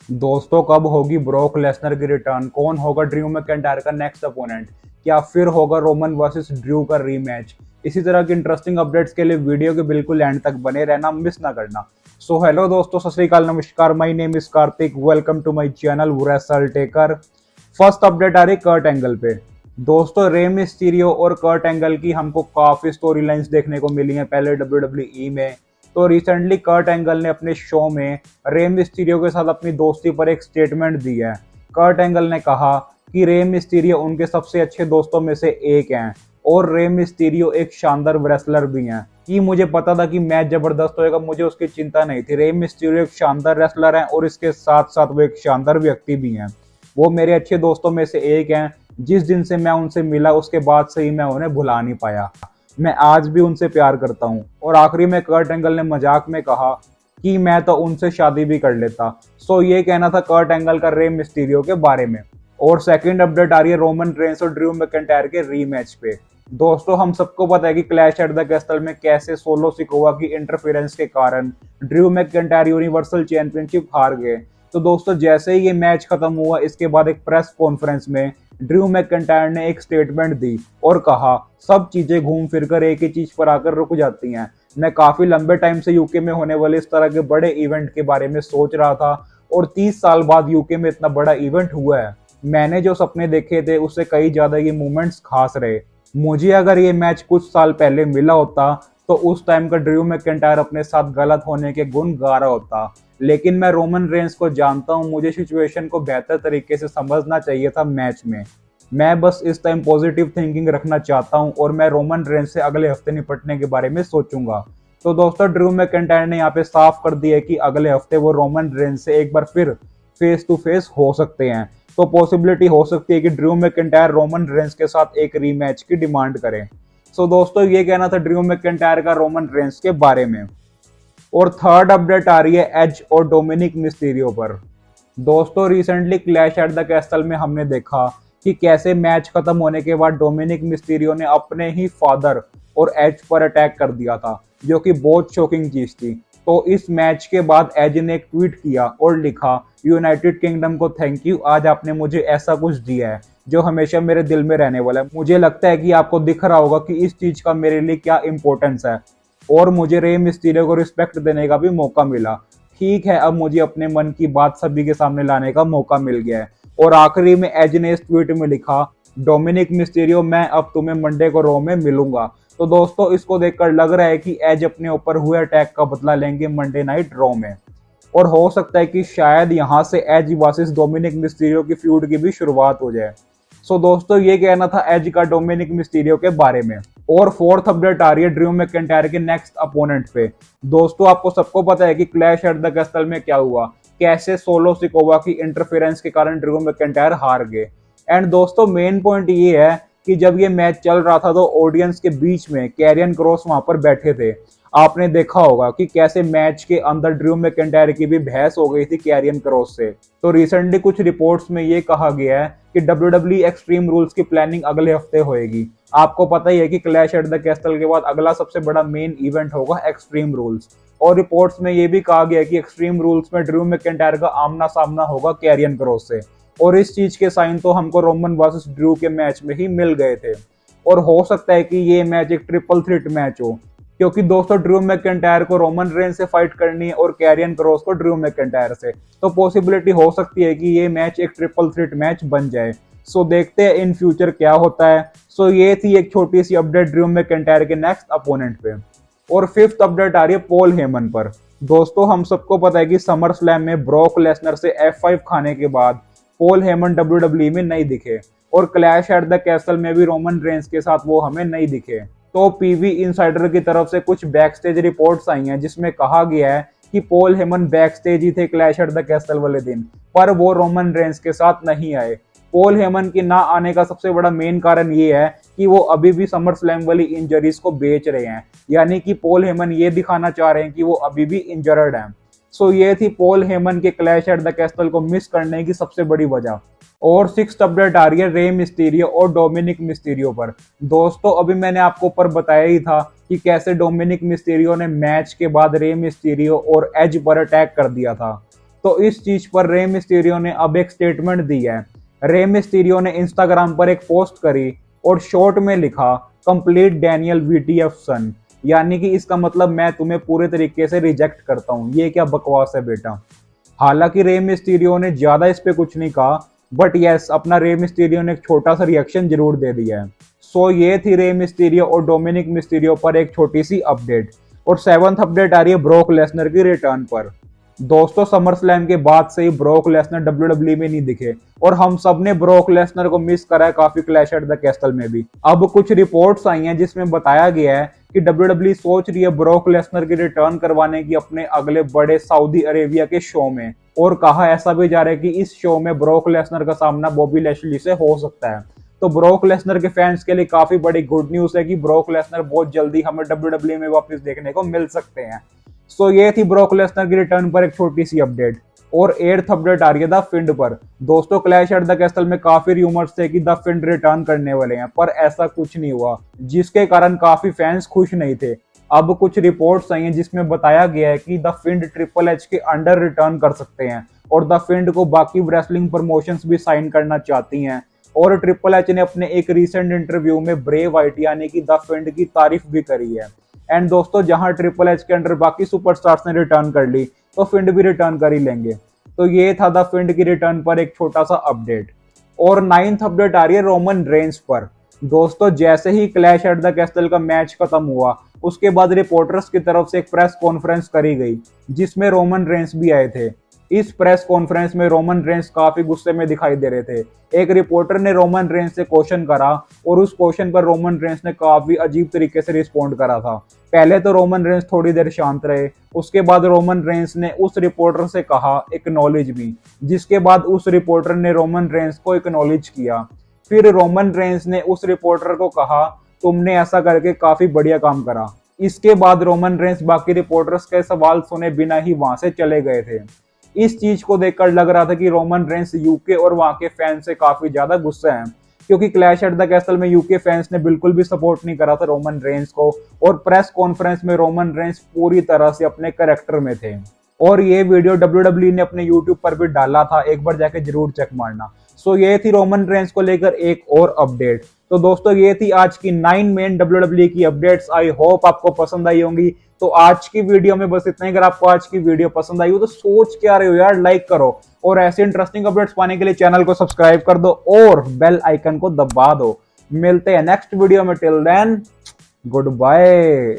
दोस्तों, कब होगी ब्रोक लेसनर की रिटर्न? कौन होगा ड्रू मैकिंटायर का नेक्स्ट अपोनेंट? क्या फिर होगा रोमन वर्सेस ड्रू का रीमैच? इसी तरह की इंटरेस्टिंग अपडेट्स के लिए वीडियो के बिल्कुल एंड तक बने रहना, मिस ना करना। सो हेलो दोस्तों, सत श्री अकाल, नमस्कार, my name is Kartik, welcome to my channel wrestle taker. First update आ रही कर्ट एंगल पे। दोस्तों, रे मिस्टीरियो और कर्ट एंगल की हमको काफी स्टोरी लाइन्स देखने को मिली हैं पहले WWE में। तो रिसेंटली कर्ट एंगल ने अपने शो में रे मिस्टीरियो के साथ अपनी दोस्ती पर एक स्टेटमेंट दी है। कर्ट एंगल ने कहा कि रे मिस्टीरियो उनके सबसे अच्छे दोस्तों में से एक हैं और रे मिस्टीरियो एक शानदार रेसलर भी हैं। कि मुझे पता था कि मैच जबरदस्त होएगा, मुझे उसकी चिंता नहीं थी। रे मिस्टीरियो एक शानदार रेसलर हैं और इसके साथ साथ वो एक शानदार व्यक्ति भी हैं। वो मेरे अच्छे दोस्तों में से एक हैं। जिस दिन से मैं उनसे मिला उसके बाद से ही मैं उन्हें भुला नहीं पाया। मैं आज भी उनसे प्यार करता हूँ। और आखिरी में कर्ट एंगल ने मजाक में कहा कि मैं तो उनसे शादी भी कर लेता। सो ये कहना था कर्ट एंगल का रे मिस्टीरियो के बारे में। और सेकंड अपडेट आ रही है रोमन रेंस और ड्रू मैकिंटायर के रीमैच पे। दोस्तों, हम सबको पता है कि क्लैश एट द कैसल में कैसे सोलो सिकोवा की इंटरफेरेंस के कारण ड्रू मैकिंटायर यूनिवर्सल चैंपियनशिप हार गए। तो दोस्तों, जैसे ही ये मैच खत्म हुआ, इसके बाद एक प्रेस कॉन्फ्रेंस में ड्रू मैकिंटायर ने एक स्टेटमेंट दी और कहा, सब चीजें घूम फिर कर एक ही चीज पर आकर रुक जाती हैं। मैं काफी लंबे टाइम से यूके में होने वाले इस तरह के बड़े इवेंट के बारे में सोच रहा था और 30 साल बाद यूके में इतना बड़ा इवेंट हुआ है। मैंने जो सपने देखे थे उससे कई ज्यादा ये मूवमेंट्स खास रहे। मुझे अगर ये मैच कुछ साल पहले मिला होता तो उस टाइम का ड्रू मैकिंटायर अपने साथ गलत होने के गुण गा रहा होता। लेकिन मैं रोमन रेंस को जानता हूँ, मुझे सिचुएशन को बेहतर तरीके से समझना चाहिए था मैच में। मैं बस इस टाइम पॉजिटिव थिंकिंग रखना चाहता हूँ और मैं रोमन रेंस से अगले हफ्ते निपटने के बारे में सोचूंगा। तो दोस्तों, ड्रू मैकिंटायर ने यहाँ पे साफ कर दिया है कि अगले हफ्ते वो रोमन रेंस से एक बार फिर फेस टू फेस हो सकते हैं। तो पॉसिबिलिटी हो सकती है कि ड्रू मैकिंटायर रोमन रेंस के साथ एक रीमैच की डिमांड करें। सो दोस्तों, ये कहना था ड्रू मैकिंटायर का रोमन रेंस के बारे में। और थर्ड अपडेट आ रही है एज और डोमिनिक मिस्टीरियो पर। दोस्तों, recently clash at the castle में हमने देखा कि कैसे मैच खत्म होने के बाद डोमिनिक मिस्टीरियो ने अपने ही फादर और एज पर अटैक कर दिया था, जो कि बहुत शॉकिंग चीज थी। तो इस मैच के बाद एज ने एक ट्वीट किया और लिखा, यूनाइटेड किंगडम को थैंक यू, आज आपने मुझे ऐसा कुछ दिया है जो हमेशा मेरे दिल में रहने वाला है। मुझे लगता है कि आपको दिख रहा होगा कि इस चीज का मेरे लिए क्या इंपॉर्टेंस है और मुझे रे मिस्टीरियो को रिस्पेक्ट देने का भी मौका मिला। ठीक है, अब मुझे अपने मन की बात सभी के सामने लाने का मौका मिल गया है। और आखिरी में एज ने इस ट्वीट में लिखा, डोमिनिक मिस्टीरियो, मैं अब तुम्हें मंडे को रो में मिलूंगा। तो दोस्तों, इसको देखकर लग रहा है कि एज अपने ऊपर हुए अटैक का बदला लेंगे मंडे नाइट रो में। और हो सकता है कि शायद यहाँ से एज वर्सेस डोमिनिक मिस्टीरियो की फ्यूड की भी शुरुआत हो जाए। सो दोस्तों, ये कहना था एज का डोमिनिक मिस्टीरियो के बारे में। और फोर्थ अपडेट आ रही है ड्रू मैकिंटायर के नेक्स्ट अपोनेंट पे। दोस्तों, आपको सबको पता है कि क्लैश एट द कैसल में क्या हुआ, कैसे सोलो सिकोवा की इंटरफेरेंस के कारण ड्रू मैकिंटायर हार गए। एंड दोस्तों, मेन पॉइंट ये है कि जब ये मैच चल रहा था तो ऑडियंस के बीच में कैरियन क्रॉस वहां पर बैठे थे। आपने देखा होगा कि कैसे मैच के अंदर ड्रू मैकिंटायर की भी बहस हो गई थी कैरियन क्रॉस से। तो रिसेंटली कुछ रिपोर्ट्स में ये कहा गया है कि WWE एक्सट्रीम रूल्स की प्लानिंग अगले हफ्ते होएगी। आपको पता ही है कि क्लैश एट द कैसल के बाद अगला सबसे बड़ा मेन इवेंट होगा एक्सट्रीम रूल्स। और रिपोर्ट्स में ये भी कहा गया है कि एक्सट्रीम रूल्स में ड्रू मैकिंटायर का आमना सामना होगा कैरियन क्रॉस से। और इस चीज के साइन तो हमको रोमन वर्सेस ड्रू के मैच में ही मिल गए थे। और हो सकता है कि ये मैच एक ट्रिपल थ्रेट मैच हो, क्योंकि दोस्तों ड्रू मैकिंटायर को रोमन रेंस से फाइट करनी है और कैरियन क्रॉस को ड्रू मैकिंटायर से। तो पॉसिबिलिटी हो सकती है कि ये मैच एक ट्रिपल थ्रेट मैच बन जाए। सो देखते हैं इन फ्यूचर क्या होता है। सो ये थी एक छोटी सी अपडेट ड्रू मैकिंटायर के नेक्स्ट अपोनेंट पे। और फिफ्थ अपडेट आ रही है पॉल हेमन पर। दोस्तों, हम सबको पता है कि समर स्लैम में ब्रॉक लेसनर से F5 खाने के बाद पॉल हेमन WWE में नहीं दिखे और क्लैश एट द कैसल में भी रोमन रेंस के साथ वो हमें नहीं दिखे। तो पीवी इनसाइडर की तरफ से कुछ बैकस्टेज रिपोर्ट्स आई हैं जिसमें कहा गया है कि पॉल हेमन बैकस्टेज ही थे क्लैश एट द कैसल वाले दिन, पर वो रोमन रेंस के साथ नहीं आए। पॉल हेमन के ना आने का सबसे बड़ा मेन कारण ये है कि वो अभी भी समर स्लैम वाली इंजरीज को बेच रहे हैं। यानी कि पॉल हेमन ये दिखाना चाह रहे हैं कि वो अभी भी इंजर्ड हैं। सो ये थी पॉल हेमन के क्लैश एट द कैसल को मिस करने की सबसे बड़ी वजह। और सिक्स्थ अपडेट आ रही है रे मिस्टीरियो और डोमिनिक मिस्टीरियो पर। दोस्तों, अभी मैंने आपको ऊपर बताया ही था कि कैसे डोमिनिक मिस्टीरियो ने मैच के बाद रे मिस्टीरियो और एज पर अटैक कर दिया था। तो इस चीज पर रे मिस्टीरियो ने अब एक स्टेटमेंट दी है। रे मिस्टीरियो ने इंस्टाग्राम पर एक पोस्ट करी और शॉर्ट में लिखा कंप्लीट डैनियल वीटीएफ सन, यानी कि इसका मतलब मैं तुम्हें पूरे तरीके से रिजेक्ट करता हूं। ये क्या बकवास है बेटा। हालांकि रे मिस्टीरियो ने ज्यादा इस पे कुछ नहीं कहा, बट यस अपना रे मिस्टीरियो ने एक छोटा सा रिएक्शन जरूर दे दिया है। सो ये थी रे मिस्टीरियो और डोमिनिक मिस्टीरियो पर एक छोटी सी अपडेट। और 7th अपडेट आ रही है ब्रोक लेसनर की रिटर्न पर। दोस्तों समर स्लैम के बाद से ही ब्रोक लेसनर डब्ल्यूडब्ल्यूई में नहीं दिखे और हम सब ने ब्रोक लेसनर को मिस करा है काफी क्लैश एट द कैसल में भी। अब कुछ रिपोर्ट्स आई हैं जिसमें बताया गया है कि डब्ल्यूडब्ल्यूई सोच रही है ब्रोक लेसनर की रिटर्न करवाने की अपने अगले बड़े सऊदी अरेबिया के शो में। और कहा ऐसा भी जा रहा है कि इस शो में ब्रोक लेसनर का सामना बॉबी लैशली से हो सकता है। तो ब्रोक लेसनर के फैंस के लिए काफी बड़ी गुड न्यूज है कि ब्रोक लेसनर बहुत जल्दी हमें डब्ल्यूडब्ल्यूई में वापस देखने को मिल सकते हैं। सो ये थी ब्रोक लेसनर की रिटर्न पर एक छोटी सी अपडेट। और 8th अपडेट आ रही है द फिंड पर। दोस्तों क्लैश एट द कैसल में काफी रूमर्स थे कि द फिंड रिटर्न करने वाले हैं, पर ऐसा कुछ नहीं हुआ, जिसके कारण काफी फैंस खुश नहीं थे। अब कुछ रिपोर्ट्स आई हैं जिसमें बताया गया है कि द फिंड ट्रिपल एच के अंडर रिटर्न कर सकते हैं और द फिंड को बाकी रेसलिंग प्रमोशंस भी साइन करना चाहती हैं। और ट्रिपल एच ने अपने एक रिसेंट इंटरव्यू में ब्रे वाइट यानी कि द फिंड की तारीफ भी करी है। एंड दोस्तों जहां ट्रिपल एच के अंडर बाकी सुपरस्टार्स ने रिटर्न कर ली, तो फिंड भी रिटर्न कर ही लेंगे। तो ये था द फिंड की रिटर्न पर एक छोटा सा अपडेट। और 9th अपडेट आ रही है रोमन रेंस पर। दोस्तों जैसे ही क्लैश एट द कैसल का मैच खत्म हुआ, उसके बाद रिपोर्टर्स की तरफ से एक प्रेस कॉन्फ्रेंस करी गई जिसमें रोमन रेंस भी आए थे। इस प्रेस कॉन्फ्रेंस में रोमन रेंस काफी गुस्से में दिखाई दे रहे थे। एक रिपोर्टर ने रोमन रेंस से क्वेश्चन करा और उस क्वेश्चन पर रोमन रेंस ने काफी अजीब तरीके से रिस्पॉन्ड करा था। पहले तो रोमन रेंस थोड़ी देर शांत रहे, उसके बाद रोमन रेंस ने उस रिपोर्टर से कहा एक्नॉलेज मी, जिसके बाद उस रिपोर्टर ने रोमन रेंस को एक्नॉलेज किया। फिर रोमन रेंस ने उस रिपोर्टर को कहा तुमने ऐसा करके काफी बढ़िया काम करा। इसके बाद रोमन रेंस बाकी रिपोर्टर्स के सवाल सुने बिना ही वहां से चले गए थे। इस चीज को देखकर लग रहा था कि रोमन रेंस यूके और वहां के फैंस से काफी ज्यादा गुस्सा है, क्योंकि क्लैश एट द कैसल में यूके फैंस ने बिल्कुल भी सपोर्ट नहीं करा था रोमन रेंस को। और प्रेस कॉन्फ्रेंस में रोमन रेंस पूरी तरह से अपने कैरेक्टर में थे। और ये वीडियो डब्ल्यूडब्ल्यूई ने अपने यूट्यूब पर भी डाला था, एक बार जाके जरूर चेक मारना। सो ये थी रोमन रेंस को लेकर एक और अपडेट। तो दोस्तों ये थी आज की 9 मेन डब्ल्यूडब्ल्यूई की अपडेट्स। आई होप आपको पसंद आई होंगी। तो आज की वीडियो में बस इतना ही। अगर आपको आज की वीडियो पसंद आई हो तो सोच क्या रहे हो यार, लाइक करो और ऐसे इंटरेस्टिंग अपडेट्स पाने के लिए चैनल को सब्सक्राइब कर दो और बेल आइकन को दबा दो। मिलते हैं नेक्स्ट वीडियो में। Till then good bye.